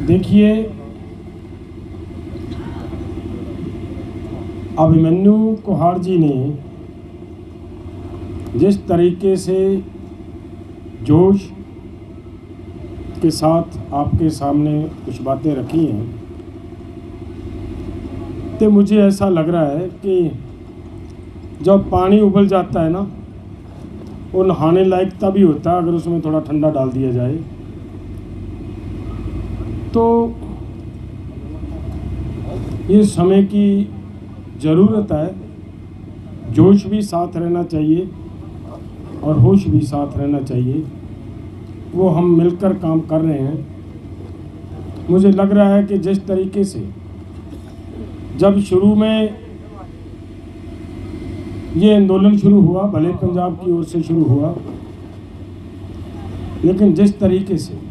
देखिए, अभिमन्यु कुहाड़ जी ने जिस तरीके से जोश के साथ आपके सामने कुछ बातें रखी हैं, तो मुझे ऐसा लग रहा है कि जब पानी उबल जाता है ना, वो नहाने लायक तभी होता है अगर उसमें थोड़ा ठंडा डाल दिया जाए। तो ये समय की ज़रूरत है, जोश भी साथ रहना चाहिए और होश भी साथ रहना चाहिए। वो हम मिलकर काम कर रहे हैं। मुझे लग रहा है कि जिस तरीके से जब शुरू में ये आंदोलन शुरू हुआ, भले पंजाब की ओर से शुरू हुआ, लेकिन जिस तरीके से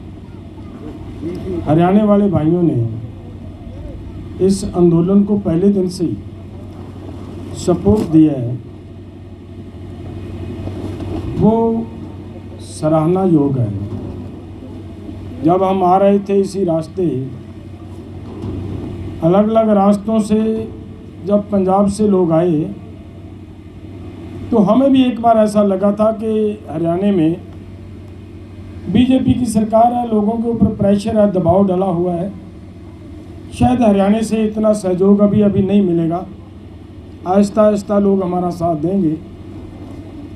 हरियाणा वाले भाइयों ने इस आंदोलन को पहले दिन से ही सपोर्ट दिया है, वो सराहना योग है। जब हम आ रहे थे इसी रास्ते, अलग अलग रास्तों से जब पंजाब से लोग आए, तो हमें भी एक बार ऐसा लगा था कि हरियाणा में बीजेपी की सरकार है, लोगों के ऊपर प्रेशर है, दबाव डाला हुआ है, शायद हरियाणा से इतना सहयोग अभी नहीं मिलेगा, आहिस्ता आहिस्ता लोग हमारा साथ देंगे।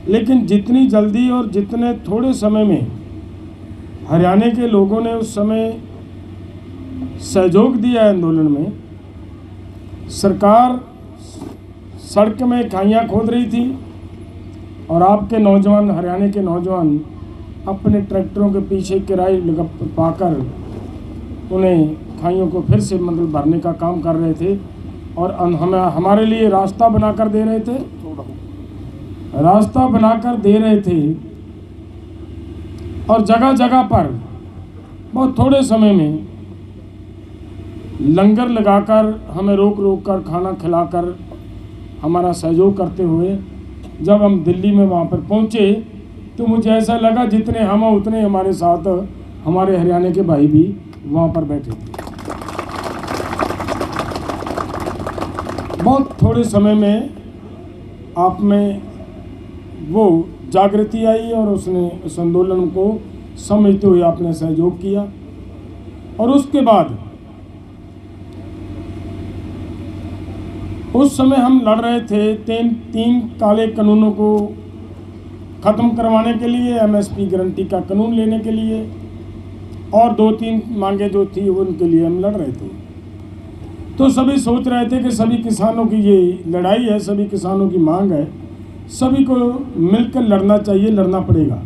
लेकिन जितनी जल्दी और जितने थोड़े समय में हरियाणा के लोगों ने उस समय सहयोग दिया आंदोलन में, सरकार सड़क में खाइयाँ खोद रही थी और आपके नौजवान, हरियाणा के नौजवान अपने ट्रैक्टरों के पीछे किराए पाकर उन्हें खाइयों को फिर से मतलब भरने का काम कर रहे थे और हमारे लिए रास्ता बनाकर दे रहे थे, और जगह जगह पर बहुत थोड़े समय में लंगर लगाकर हमें रोक रोक कर खाना खिलाकर हमारा सहयोग करते हुए जब हम दिल्ली में वहाँ पर पहुँचे, तो मुझे ऐसा लगा जितने हम उतने हमारे साथ हमारे हरियाणा के भाई भी वहाँ पर बैठे थे। बहुत थोड़े समय में आप में वो जागृति आई और उसने इस आंदोलन को समझते हुए आपने सहयोग किया। और उसके बाद उस समय हम लड़ रहे थे तीन काले कानूनों को ख़त्म करवाने के लिए, एमएसपी गारंटी का कानून लेने के लिए, और 2-3 मांगे जो थी उनके लिए हम लड़ रहे थे। तो सभी सोच रहे थे कि सभी किसानों की ये लड़ाई है, सभी किसानों की मांग है, सभी को मिलकर लड़ना चाहिए, लड़ना पड़ेगा।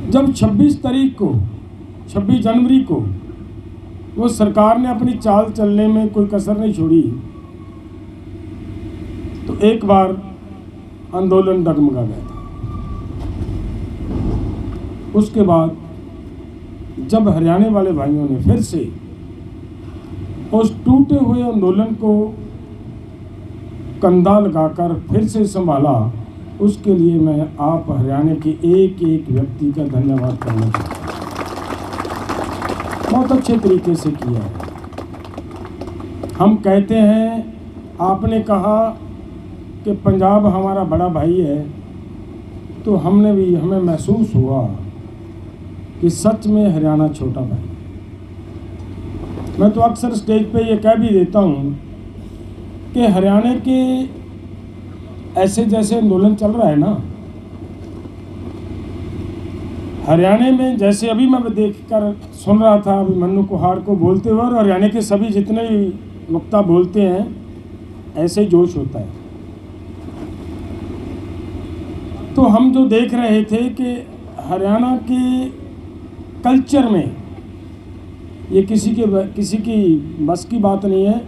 जब 26 जनवरी को वो सरकार ने अपनी चाल चलने में कोई कसर नहीं छोड़ी, तो एक बार आंदोलन डगमगा गया था। उसके बाद जब हरियाणा वाले भाइयों ने फिर से उस टूटे हुए आंदोलन को कंधा लगाकर फिर से संभाला, उसके लिए मैं आप हरियाणा के एक एक व्यक्ति का धन्यवाद करना चाहता हूँ। बहुत अच्छे तरीके से किया है। हम कहते हैं, आपने कहा कि पंजाब हमारा बड़ा भाई है, तो हमें महसूस हुआ कि सच में हरियाणा छोटा भाई। मैं तो अक्सर स्टेज पे ये कह भी देता हूँ कि हरियाणा के ऐसे जैसे आंदोलन चल रहा है ना, हरियाणा में जैसे अभी मैं देखकर सुन रहा था अभिमन्यु कुहाड़ को बोलते हुए, और हरियाणा के सभी जितने वक्ता बोलते हैं, ऐसे जोश होता है। तो हम जो देख रहे थे कि हरियाणा के कल्चर में, ये किसी की बस की बात नहीं है,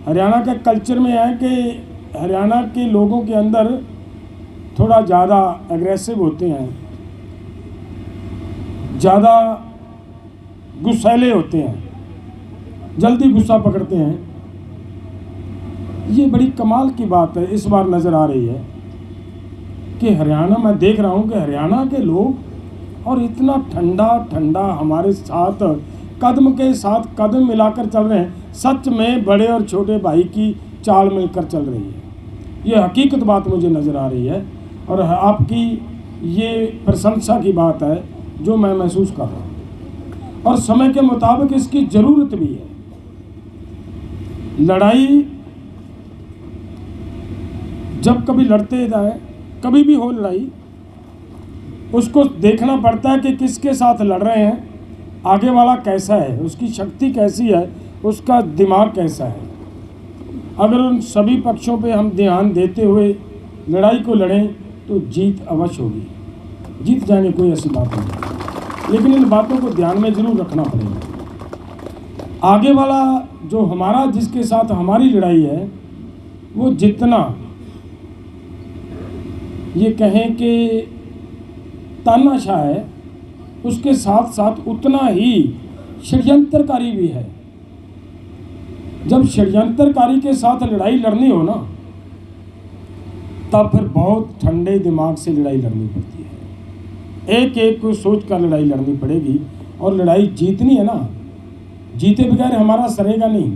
हरियाणा के कल्चर में है कि हरियाणा के लोगों के अंदर थोड़ा ज़्यादा एग्रेसिव होते हैं, ज़्यादा गुस्सैले होते हैं, जल्दी गुस्सा पकड़ते हैं। ये बड़ी कमाल की बात है, इस बार नज़र आ रही है कि हरियाणा, मैं देख रहा हूँ कि हरियाणा के लोग और इतना ठंडा ठंडा हमारे साथ कदम के साथ कदम मिलाकर चल रहे हैं। सच में बड़े और छोटे भाई की चाल मिलकर चल रही है। ये हकीकत बात मुझे नज़र आ रही है और आपकी ये प्रशंसा की बात है जो मैं महसूस कर रहा हूँ, और समय के मुताबिक इसकी ज़रूरत भी है। लड़ाई जब कभी लड़ते जाए, कभी भी हो लड़ाई, उसको देखना पड़ता है कि किसके साथ लड़ रहे हैं, आगे वाला कैसा है, उसकी शक्ति कैसी है, उसका दिमाग कैसा है। अगर उन सभी पक्षों पे हम ध्यान देते हुए लड़ाई को लड़ें तो जीत अवश्य होगी, जीत जाने कोई ऐसी बात नहीं। लेकिन इन बातों को ध्यान में ज़रूर रखना पड़ेगा। आगे वाला जो हमारा, जिसके साथ हमारी लड़ाई है, वो जितना ये कहें कि तानाशाह है, उसके साथ साथ उतना ही षड्यंत्रकारी भी है। जब षड्यंत्रकारी के साथ लड़ाई लड़नी हो ना, तब फिर बहुत ठंडे दिमाग से लड़ाई लड़नी पड़ती है। एक एक को सोच कर लड़ाई लड़नी पड़ेगी, और लड़ाई जीतनी है ना, जीते बगैर हमारा सरेगा नहीं।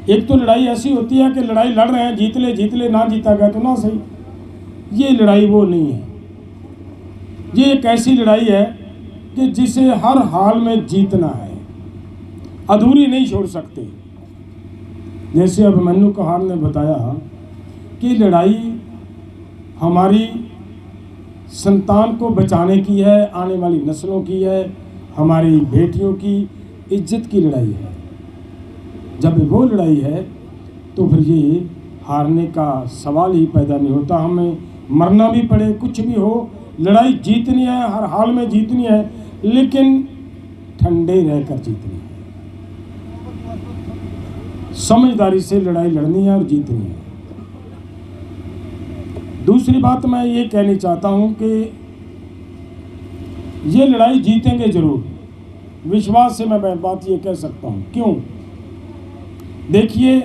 एक तो लड़ाई ऐसी होती है कि लड़ाई लड़ रहे हैं, जीत ले, ना जीता गया तो ना सही। ये लड़ाई वो नहीं है। ये एक ऐसी लड़ाई है कि जिसे हर हाल में जीतना है, अधूरी नहीं छोड़ सकते। जैसे अभिमन्यु कहार ने बताया कि लड़ाई हमारी संतान को बचाने की है, आने वाली नस्लों की है, हमारी बेटियों की इज्जत की लड़ाई है। जब वो लड़ाई है तो फिर ये हारने का सवाल ही पैदा नहीं होता। हमें मरना भी पड़े, कुछ भी हो, लड़ाई जीतनी है, हर हाल में जीतनी है, लेकिन ठंडे रहकर जीतनी है। समझदारी से लड़ाई लड़नी है और जीतनी है। दूसरी बात मैं ये कहनी चाहता हूँ कि ये लड़ाई जीतेंगे जरूर, विश्वास से मैं बात ये कह सकता हूँ। क्यों? देखिए,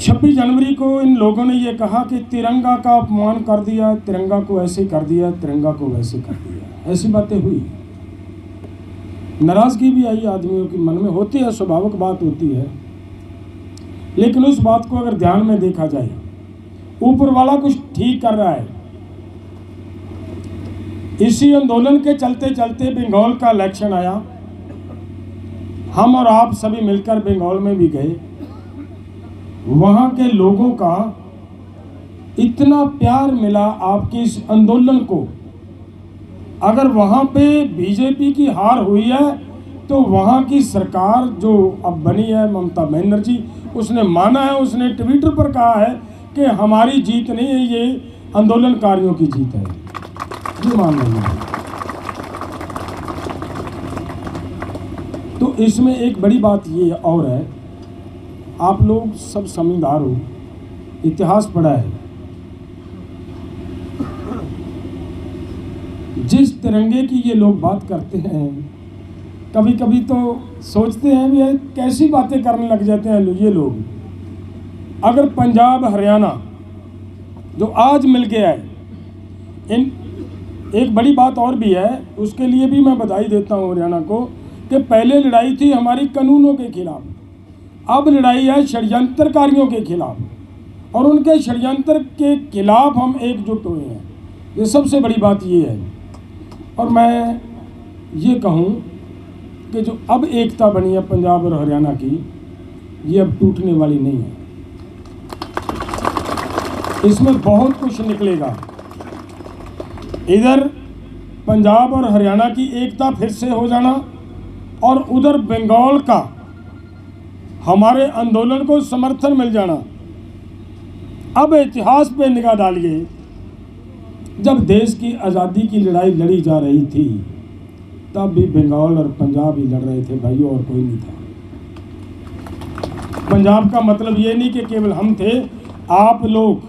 26 जनवरी को इन लोगों ने ये कहा कि तिरंगा का अपमान कर दिया, तिरंगा को ऐसे कर दिया, तिरंगा को वैसे कर दिया। ऐसी बातें हुई, नाराज़गी भी आई, आदमियों के मन में होती है, स्वाभाविक बात होती है। लेकिन उस बात को अगर ध्यान में देखा जाए, ऊपर वाला कुछ ठीक कर रहा है। इसी आंदोलन के चलते चलते बंगाल का इलेक्शन आया। हम और आप सभी मिलकर बंगाल में भी गए। वहाँ के लोगों का इतना प्यार मिला आपके इस आंदोलन को। अगर वहाँ पे बीजेपी की हार हुई है तो वहाँ की सरकार जो अब बनी है, ममता बनर्जी, उसने माना है, उसने ट्विटर पर कहा है कि हमारी जीत नहीं है, ये आंदोलनकारियों की जीत है। ये मान रही है। तो इसमें एक बड़ी बात ये और है, आप लोग सब समझदार हो, इतिहास पढ़ा है। जिस तिरंगे की ये लोग बात करते हैं, कभी कभी तो सोचते हैं भी कैसी बातें करने लग जाते हैं ये लोग। अगर पंजाब हरियाणा जो आज मिल गया है, इन एक बड़ी बात और भी है, उसके लिए भी मैं बधाई देता हूँ हरियाणा को कि पहले लड़ाई थी हमारी कानूनों के खिलाफ, अब लड़ाई है षड्यंत्रकारियों के खिलाफ, और उनके षड्यंत्र के खिलाफ हम एकजुट हुए हैं। ये सबसे बड़ी बात ये है। और मैं ये कहूँ कि जो अब एकता बनी है पंजाब और हरियाणा की, ये अब टूटने वाली नहीं है। इसमें बहुत कुछ निकलेगा। इधर पंजाब और हरियाणा की एकता फिर से हो जाना, और उधर बंगाल का हमारे आंदोलन को समर्थन मिल जाना। अब इतिहास पे निगाह डालिए, जब देश की आज़ादी की लड़ाई लड़ी जा रही थी, तब भी बंगाल और पंजाब ही लड़ रहे थे भाइयों, और कोई नहीं था। पंजाब का मतलब ये नहीं कि केवल हम थे, आप लोग,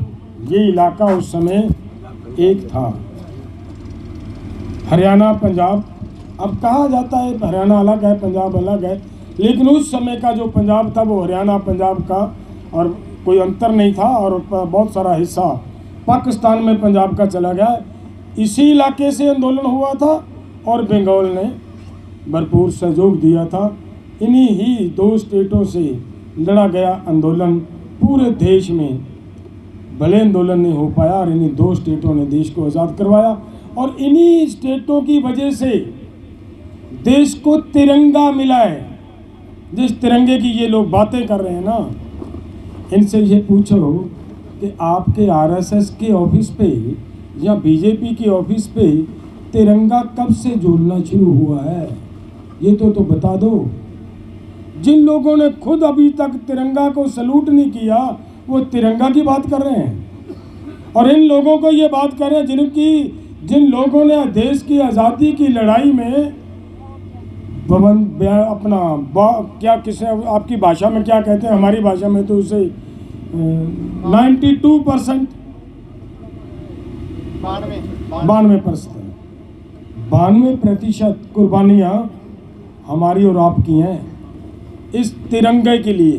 ये इलाका उस समय एक था। हरियाणा पंजाब, अब कहा जाता है हरियाणा अलग है, पंजाब अलग है, लेकिन उस समय का जो पंजाब था वो हरियाणा पंजाब का, और कोई अंतर नहीं था। और बहुत सारा हिस्सा पाकिस्तान में पंजाब का चला गया। इसी इलाके से आंदोलन हुआ था और बंगाल ने भरपूर सहयोग दिया था। इन्हीं ही 2 स्टेटों से लड़ा गया आंदोलन पूरे देश में भले आंदोलन नहीं हो पाया और इन्हीं 2 स्टेटों ने देश को आज़ाद करवाया। और इन्हीं स्टेटों की वजह से देश को तिरंगा मिला है। जिस तिरंगे की ये लोग बातें कर रहे हैं ना, इनसे ये पूछो कि आपके आरएसएस के ऑफिस पे या बीजेपी के ऑफिस पे तिरंगा कब से झूलना शुरू हुआ है, ये तो बता दो। जिन लोगों ने खुद अभी तक तिरंगा को सलूट नहीं किया, वो तिरंगा की बात कर रहे हैं। और इन लोगों को ये बात कर रहे हैं जिन लोगों ने देश की आज़ादी की लड़ाई में क्या किसे आपकी भाषा में क्या कहते हैं, हमारी भाषा में तो उसे 92% 92% कुर्बानियाँ हमारी और आपकी हैं इस तिरंगे के लिए।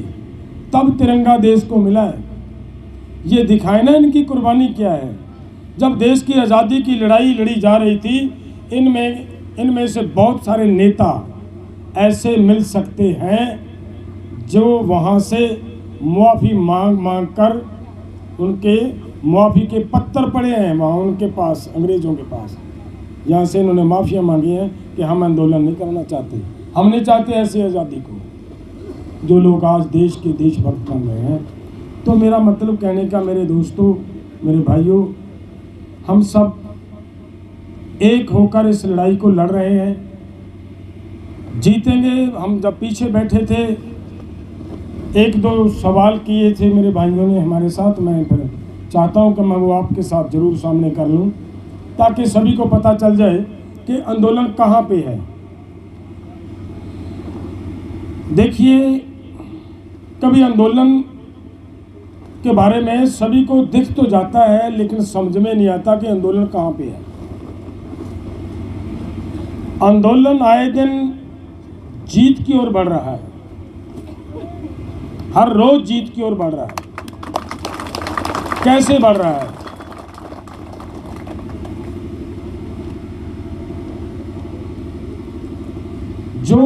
तब तिरंगा देश को मिला है। ये दिखाए ना इनकी कुर्बानी क्या है। जब देश की आज़ादी की लड़ाई लड़ी जा रही थी, इनमें से बहुत सारे नेता ऐसे मिल सकते हैं जो वहाँ से मुआफ़ी मांग कर, उनके मुआफ़ी के पत्तर पड़े हैं वहाँ उनके पास, अंग्रेज़ों के पास, यहाँ से इन्होंने माफ़िया मांगी हैं कि हम आंदोलन नहीं करना चाहते, हम नहीं चाहते ऐसी आज़ादी को, जो लोग आज देश के देशभक्त बन रहे हैं। तो मेरा मतलब कहने का, मेरे दोस्तों, मेरे भाइयों, हम सब एक होकर इस लड़ाई को लड़ रहे हैं, जीतेंगे। हम जब पीछे बैठे थे, 1-2 सवाल किए थे मेरे भाइयों ने हमारे साथ, मैं फिर चाहता हूं कि मैं वो आपके साथ ज़रूर सामने कर लूं, ताकि सभी को पता चल जाए कि आंदोलन कहां पे है। देखिए, कभी आंदोलन के बारे में सभी को दिख तो जाता है, लेकिन समझ में नहीं आता कि आंदोलन कहां पे है। आंदोलन आए दिन जीत की ओर बढ़ रहा है, हर रोज जीत की ओर बढ़ रहा है। कैसे बढ़ रहा है? जो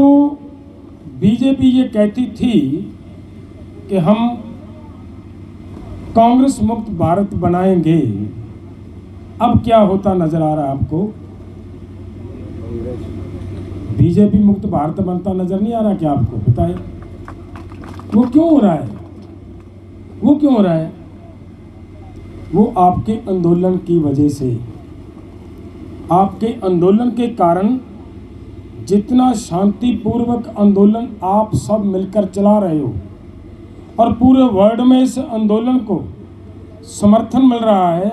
बीजेपी ये कहती थी कि हम कांग्रेस मुक्त भारत बनाएंगे, अब क्या होता नजर आ रहा है आपको? बीजेपी मुक्त भारत बनता नजर नहीं आ रहा क्या आपको? बताएं, वो क्यों हो रहा है? वो क्यों हो रहा है? वो आपके आंदोलन की वजह से। आपके आंदोलन के कारण जितना शांतिपूर्वक आंदोलन आप सब मिलकर चला रहे हो और पूरे वर्ल्ड में इस आंदोलन को समर्थन मिल रहा है,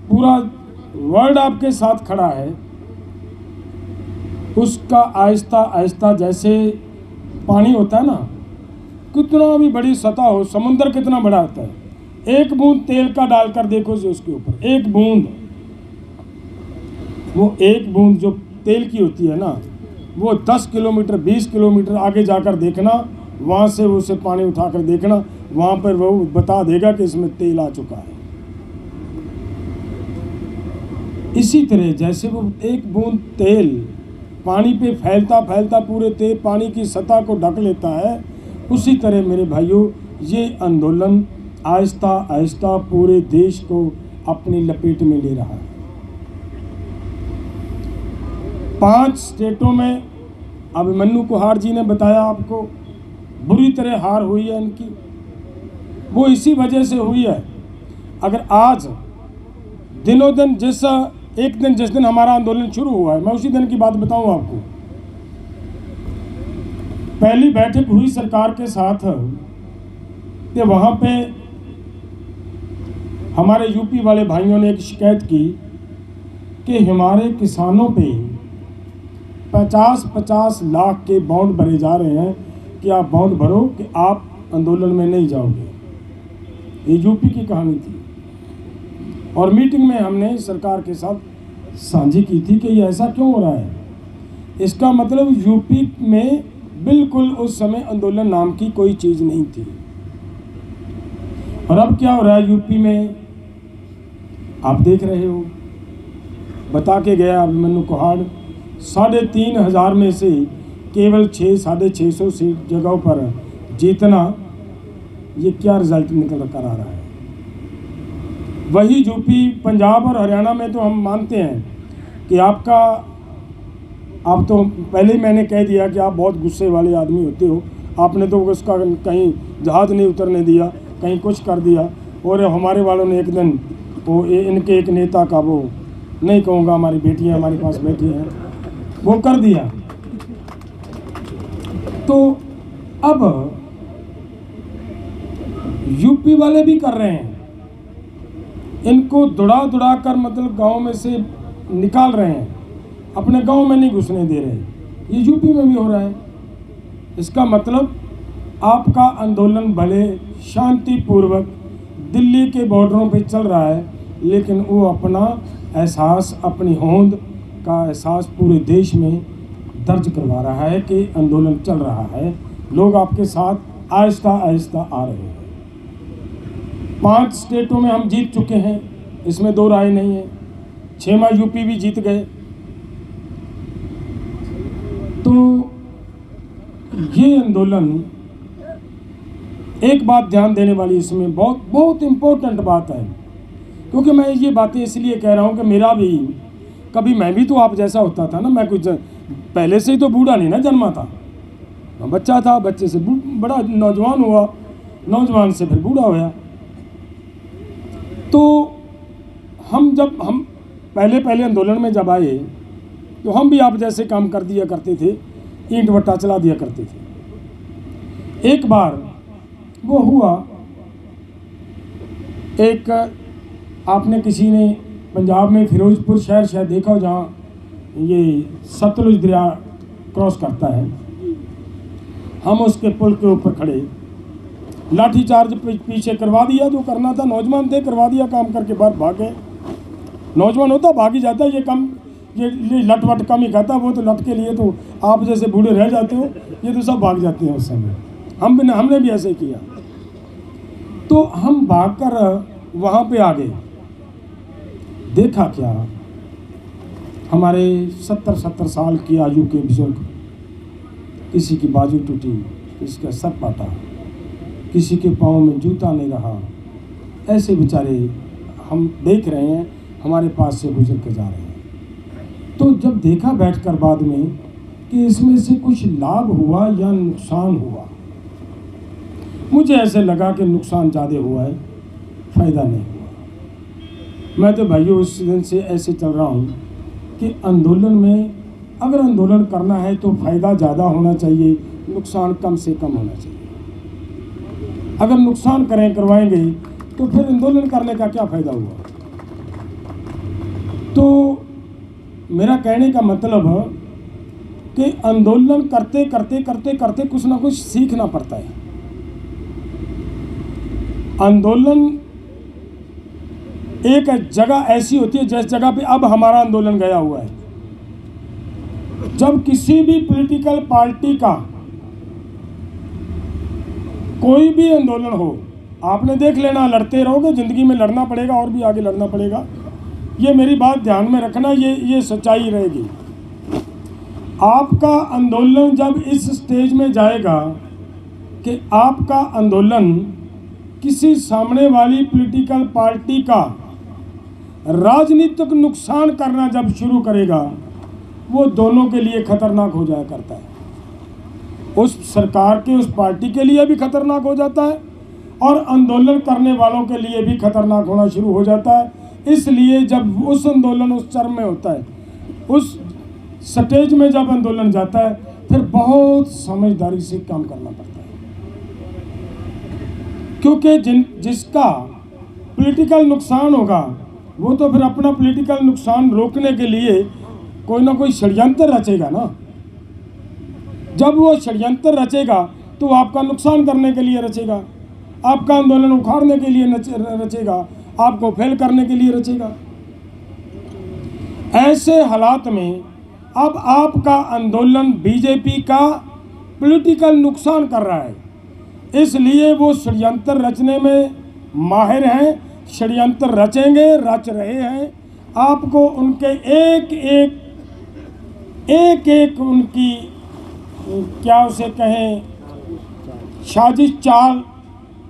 पूरा वर्ल्ड आपके साथ खड़ा है, उसका आहिस्ता आहिस्ता, जैसे पानी होता है ना, कितना भी बड़ी सतह हो, समुंदर कितना बड़ा होता है, एक बूंद तेल का डालकर देखो जो उसके ऊपर, एक बूंद, वो एक बूंद जो तेल की होती है ना, वो 10 किलोमीटर 20 किलोमीटर आगे जाकर देखना, वहाँ से उसे पानी उठाकर देखना, वहाँ पर वो बता देगा कि इसमें तेल आ चुका है। इसी तरह जैसे वो एक बूंद तेल पानी पे फैलता फैलता पूरे तेल पानी की सतह को ढक लेता है, उसी तरह मेरे भाइयों ये आंदोलन आहिस्ता आहिस्ता पूरे देश को अपनी लपेट में ले रहा है। 5 स्टेटों में अभिमन्यु कुहाड़ जी ने बताया आपको, बुरी तरह हार हुई है इनकी, वो इसी वजह से हुई है। अगर आज दिनों दिन जिस दिन हमारा आंदोलन शुरू हुआ है, मैं उसी दिन की बात बताऊं आपको। पहली बैठक हुई सरकार के साथ कि वहाँ पे हमारे यूपी वाले भाइयों ने एक शिकायत की कि हमारे किसानों पे 50-50 लाख के बॉन्ड भरे जा रहे हैं कि आप बॉन्ड भरो कि आप आंदोलन में नहीं जाओगे। ये यूपी की कहानी थी और मीटिंग में हमने सरकार के साथ साझी की थी कि ये ऐसा क्यों हो रहा है। इसका मतलब यूपी में बिल्कुल उस समय आंदोलन नाम की कोई चीज़ नहीं थी। और अब क्या हो रहा है यूपी में, आप देख रहे हो। बता के गया अभिमन्यु कुहाड़ 3,500 में से केवल 600-650 सीट जगहों पर जीतना, ये क्या रिजल्ट निकल कर आ रहा है। वही यूपी, पंजाब और हरियाणा में तो हम मानते हैं कि आप तो पहले ही मैंने कह दिया कि आप बहुत गुस्से वाले आदमी होते हो। आपने तो उसका कहीं जहाज़ नहीं उतरने दिया, कहीं कुछ कर दिया। और हमारे वालों ने एक दिन वो इनके एक नेता का, वो नहीं कहूँगा, हमारी बेटियां हमारे पास बैठी हैं, वो कर दिया। तो अब यूपी वाले भी कर रहे हैं, इनको दुड़ा कर मतलब गांव में से निकाल रहे हैं, अपने गांव में नहीं घुसने दे रहे। ये यूपी में भी हो रहा है। इसका मतलब आपका आंदोलन भले शांतिपूर्वक दिल्ली के बॉर्डरों पे चल रहा है, लेकिन वो अपना एहसास, अपनी होंद का एहसास पूरे देश में दर्ज करवा रहा है कि आंदोलन चल रहा है। लोग आपके साथ आहिस्ता आहिस्ता आ रहे हैं। 5 स्टेटों में हम जीत चुके हैं, इसमें दो राय नहीं है। 6वां यूपी भी जीत गए। तो ये आंदोलन, एक बात ध्यान देने वाली इसमें बहुत बहुत इम्पोर्टेंट बात है, क्योंकि मैं ये बातें इसलिए कह रहा हूँ कि मेरा भी कभी, मैं भी तो आप जैसा होता था ना। मैं कुछ पहले से ही तो बूढ़ा नहीं ना जन्मा था, मैं बच्चा था, बच्चे से बड़ा नौजवान हुआ, नौजवान से फिर बूढ़ा होया। तो हम पहले आंदोलन में जब आए तो हम भी आप जैसे काम कर दिया करते थे, ईंट भट्टा चला दिया करते थे। एक बार वो हुआ, एक आपने किसी ने पंजाब में फिरोजपुर शहर शायद देखा हो, जहाँ ये सतलुज दरिया क्रॉस करता है। हम उसके पुल के ऊपर खड़े, लाठी चार्ज पीछे करवा दिया, जो करना था, नौजवान थे, करवा दिया, काम करके बाहर भाग गए। नौजवान होता भाग ही जाता, ये कम, ये लट वट कम ही खाता। वो तो लट के लिए तो आप जैसे बूढ़े रह जाते हो, ये तो सब भाग जाते हैं उस समय। हमने भी ऐसे किया। तो हम भागकर वहाँ पे आ गए। देखा क्या, हमारे 70 साल की आयु के बुजुर्ग, किसी की बाजू टूटी, किसी का सर पाटा, किसी के पाँव में जूता नहीं रहा, ऐसे बेचारे हम देख रहे हैं, हमारे पास से गुजर के जा रहे हैं। तो जब देखा बैठकर बाद में कि इसमें से कुछ लाभ हुआ या नुकसान हुआ, मुझे ऐसे लगा कि नुकसान ज़्यादा हुआ है, फ़ायदा नहीं हुआ। मैं तो भाइयों उस दिन से ऐसे चल रहा हूँ कि आंदोलन में अगर आंदोलन करना है तो फ़ायदा ज़्यादा होना चाहिए, नुकसान कम से कम होना चाहिए। अगर नुकसान करवाएंगे तो फिर आंदोलन करने का क्या फ़ायदा हुआ। तो मेरा कहने का मतलब है कि आंदोलन करते करते कुछ ना कुछ सीखना पड़ता है। आंदोलन एक जगह ऐसी होती है जिस जगह पे अब हमारा आंदोलन गया हुआ है। जब किसी भी पॉलिटिकल पार्टी का कोई भी आंदोलन हो, आपने देख लेना, लड़ते रहोगे, ज़िंदगी में लड़ना पड़ेगा और भी आगे लड़ना पड़ेगा। ये मेरी बात ध्यान में रखना, ये सच्चाई रहेगी। आपका आंदोलन जब इस स्टेज में जाएगा कि आपका आंदोलन किसी सामने वाली पॉलिटिकल पार्टी का राजनीतिक नुकसान करना जब शुरू करेगा, वो दोनों के लिए खतरनाक हो जाया करता है। उस सरकार के, उस पार्टी के लिए भी खतरनाक हो जाता है और आंदोलन करने वालों के लिए भी खतरनाक होना शुरू हो जाता है। इसलिए जब उस आंदोलन उस चरम में होता है, उस स्टेज में जब आंदोलन जाता है, फिर बहुत समझदारी से काम करना पड़ता है, क्योंकि जिसका पॉलिटिकल नुकसान होगा वो तो फिर अपना पॉलिटिकल नुकसान रोकने के लिए कोई ना कोई षड्यंत्र रचेगा ना। जब वो षड्यंत्र रचेगा तो आपका नुकसान करने के लिए रचेगा, आपका आंदोलन उखाड़ने के लिए रचेगा, आपको फेल करने के लिए रचेगा। ऐसे हालात में अब आपका आंदोलन बीजेपी का पॉलिटिकल नुकसान कर रहा है, इसलिए वो षड्यंत्र रचने में माहिर हैं, षड्यंत्र रचेंगे, रच रहे हैं। आपको उनके एक एक उनकी क्या उसे कहें साजिश चाल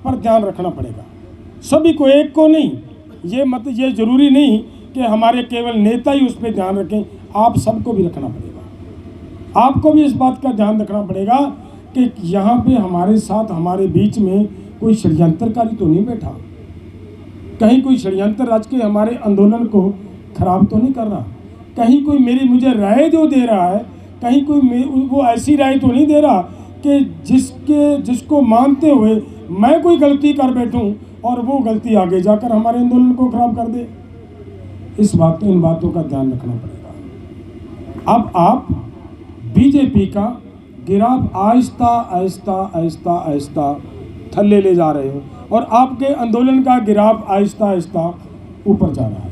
पर ध्यान रखना पड़ेगा, सभी को, एक को नहीं। ये ज़रूरी नहीं कि हमारे केवल नेता ही उस पर ध्यान रखें, आप सबको भी रखना पड़ेगा। आपको भी इस बात का ध्यान रखना पड़ेगा कि यहाँ पे हमारे साथ, हमारे बीच में कोई षड्यंत्रकारी तो नहीं बैठा, कहीं कोई षड्यंत्र रच के हमारे आंदोलन को खराब तो नहीं कर रहा, कहीं कोई मुझे राय जो दे रहा है, कहीं कोई वो ऐसी राय तो नहीं दे रहा कि जिसको मानते हुए मैं कोई गलती कर बैठूं और वो गलती आगे जाकर हमारे आंदोलन को खराब कर दे। इन बातों का ध्यान रखना पड़ेगा। अब आप बीजेपी का गिराफ आहिस्ता आहिस्ता आहिस्ता आहिस्ता थल्ले ले जा रहे हो और आपके आंदोलन का गिराफ आहिस्ता आहिस्ता ऊपर जा रहा है।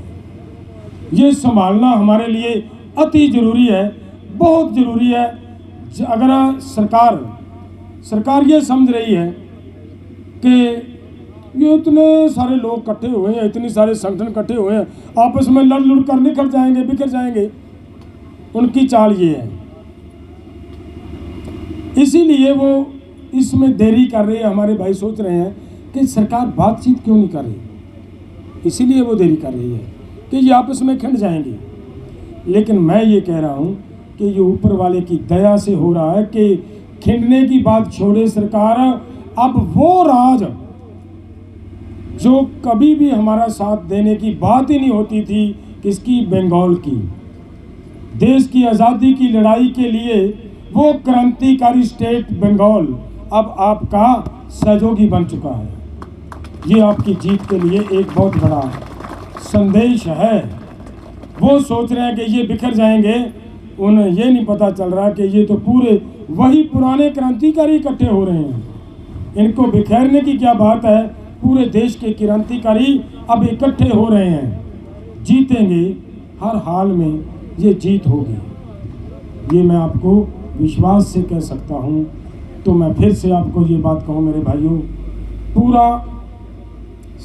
ये संभालना हमारे लिए अति ज़रूरी है, बहुत ज़रूरी है। अगर सरकार ये समझ रही है कि ये इतने सारे लोग इकट्ठे हुए हैं, इतने सारे संगठन इकट्ठे हुए हैं, आपस में लड़ लुड़ कर निकल जाएंगे, बिखर जाएंगे, उनकी चाल ये है। इसीलिए वो इसमें देरी कर रही है। हमारे भाई सोच रहे हैं कि सरकार बातचीत क्यों नहीं कर रही, इसीलिए वो देरी कर रही है कि ये आपस में खिंड जाएंगे। लेकिन मैं ये कह रहा हूँ कि ये ऊपर वाले की दया से हो रहा है कि खिंडने की बात छोड़े सरकार, अब वो राज जो कभी भी हमारा साथ देने की बात ही नहीं होती थी, किसकी, बंगाल की, देश की आज़ादी की लड़ाई के लिए वो क्रांतिकारी स्टेट बंगाल अब आपका सहयोगी बन चुका है। ये आपकी जीत के लिए एक बहुत बड़ा संदेश है। वो सोच रहे हैं कि ये बिखर जाएंगे, उन्हें ये नहीं पता चल रहा कि ये तो पूरे वही पुराने क्रांतिकारी इकट्ठे हो रहे हैं। इनको बिखेरने की क्या बात है, पूरे देश के क्रांतिकारी अब इकट्ठे हो रहे हैं। जीतेंगे, हर हाल में ये जीत होगी, ये मैं आपको विश्वास से कह सकता हूँ। तो मैं फिर से आपको ये बात कहूँ मेरे भाइयों, पूरा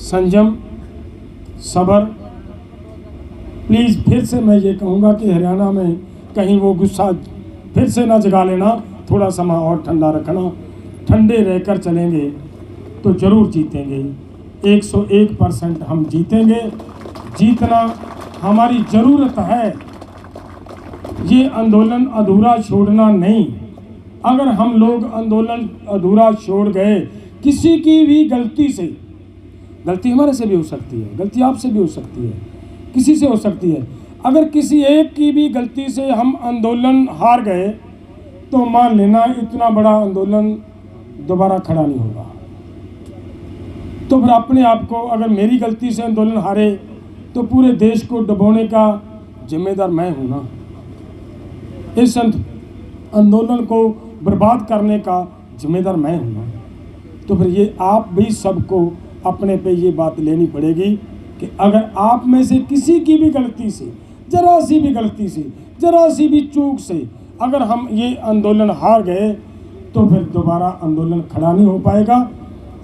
संयम, सब्र। प्लीज़ फिर से मैं ये कहूँगा कि हरियाणा में कहीं वो गुस्सा फिर से ना जगा लेना, थोड़ा समय और ठंडा रखना। ठंडे रहकर चलेंगे तो ज़रूर जीतेंगे, 101% हम जीतेंगे। जीतना हमारी ज़रूरत है, ये आंदोलन अधूरा छोड़ना नहीं। अगर हम लोग आंदोलन अधूरा छोड़ गए, किसी की भी गलती से, गलती हमारे से भी हो सकती है, गलती आपसे भी हो सकती है, किसी से हो सकती है, अगर किसी एक की भी गलती से हम आंदोलन हार गए तो मान लेना इतना बड़ा आंदोलन दोबारा खड़ा नहीं होगा। तो फिर अपने आप को, अगर मेरी गलती से आंदोलन हारे तो पूरे देश को डुबोने का जिम्मेदार मैं हूँ ना, इस आंदोलन को बर्बाद करने का जिम्मेदार मैं हूँ ना। तो फिर ये आप भी सबको अपने पे ये बात लेनी पड़ेगी कि अगर आप में से किसी की भी गलती से, जरा सी भी गलती से, जरा सी भी चूक से अगर हम ये आंदोलन हार गए तो फिर दोबारा आंदोलन खड़ा नहीं हो पाएगा।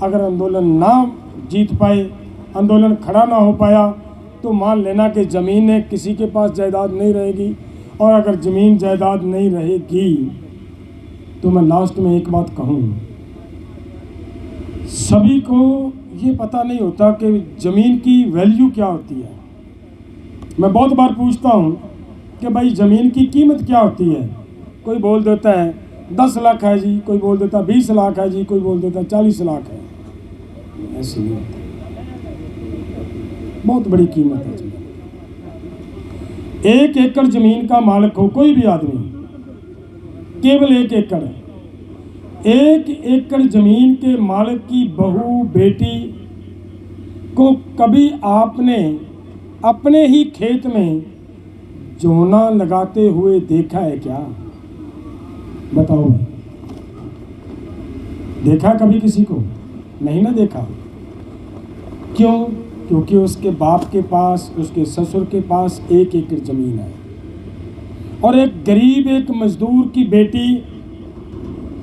अगर आंदोलन ना जीत पाए, आंदोलन खड़ा ना हो पाया, तो मान लेना कि ज़मीन किसी के पास जायदाद नहीं रहेगी। और अगर ज़मीन जायदाद नहीं रहेगी तो मैं लास्ट में एक बात कहूँ, सभी को ये पता नहीं होता कि ज़मीन की वैल्यू क्या होती है। मैं बहुत बार पूछता हूँ कि भाई ज़मीन की कीमत क्या होती है। कोई बोल देता है 10 लाख है जी, कोई बोल देता है 20 लाख है जी, कोई बोल देता है 40 लाख है। ऐसी नहीं होती, बहुत बड़ी कीमत है ज़मीन। 1 एकड़ ज़मीन का मालिक हो कोई भी आदमी, केवल 1 एकड़, 1 एकड़ ज़मीन के मालिक की बहू बेटी को कभी आपने अपने ही खेत में जोना लगाते हुए देखा है क्या? बताओ भाई, देखा कभी किसी को? नहीं ना देखा। क्यों? क्योंकि उसके बाप के पास, उसके ससुर के पास 1 एकड़ ज़मीन है और एक गरीब, एक मजदूर की बेटी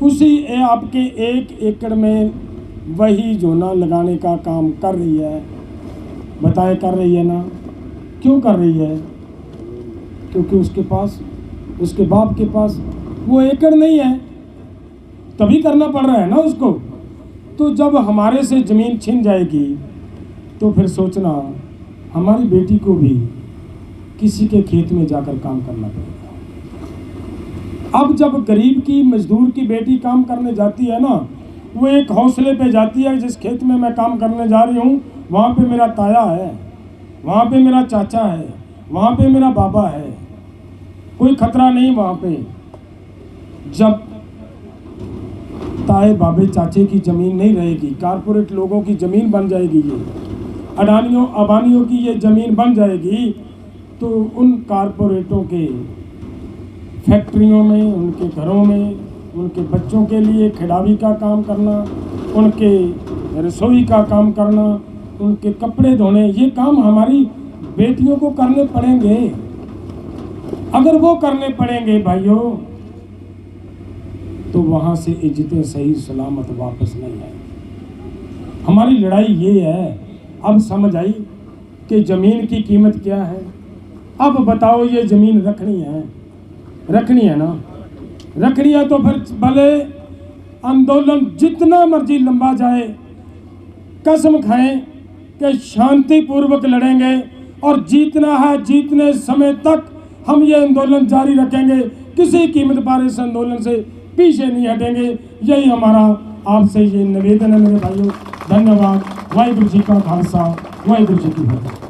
उसी आपके 1 एकड़ में वही जोना लगाने का काम कर रही है। बताए कर रही है ना? क्यों कर रही है? क्योंकि उसके पास उसके बाप के पास वो एकड़ नहीं है, तभी करना पड़ रहा है ना उसको। तो जब हमारे से ज़मीन छिन जाएगी तो फिर सोचना हमारी बेटी को भी किसी के खेत में जाकर काम करना पड़ेगा। अब जब गरीब की, मजदूर की बेटी काम करने जाती है ना, वो एक हौसले पे जाती है, जिस खेत में मैं काम करने जा रही हूँ वहाँ पे मेरा ताया है, वहाँ पे मेरा चाचा है, वहाँ पे मेरा बाबा है, कोई खतरा नहीं वहाँ पे। जब ताए बाबे चाचे की ज़मीन नहीं रहेगी, कारपोरेट लोगों की ज़मीन बन जाएगी, ये अडानियों अबानियों की ये ज़मीन बन जाएगी, तो उन कारपोरेटों के फैक्ट्रियों में, उनके घरों में, उनके बच्चों के लिए खिलाड़ी का काम करना, उनके रसोई का काम करना, उनके कपड़े धोने, ये काम हमारी बेटियों को करने पड़ेंगे। अगर वो करने पड़ेंगे भाइयों, तो वहाँ से इज्जतें सही सलामत वापस नहीं आएगी। हमारी लड़ाई ये है। अब समझ आई कि ज़मीन की कीमत क्या है। अब बताओ, ये ज़मीन रखनी है, रखनी है ना, रखनी है तो फिर भले आंदोलन जितना मर्जी लंबा जाए, कसम खाएं कि शांतिपूर्वक लड़ेंगे और जीतना है। जीतने समय तक हम ये आंदोलन जारी रखेंगे, किसी कीमत पर इस आंदोलन से पीछे नहीं हटेंगे। यही हमारा आपसे ये निवेदन है मेरे भाइयों। धन्यवाद। वाहिगुरू जी का खालसा, वाहिगुरू जी की फतेह।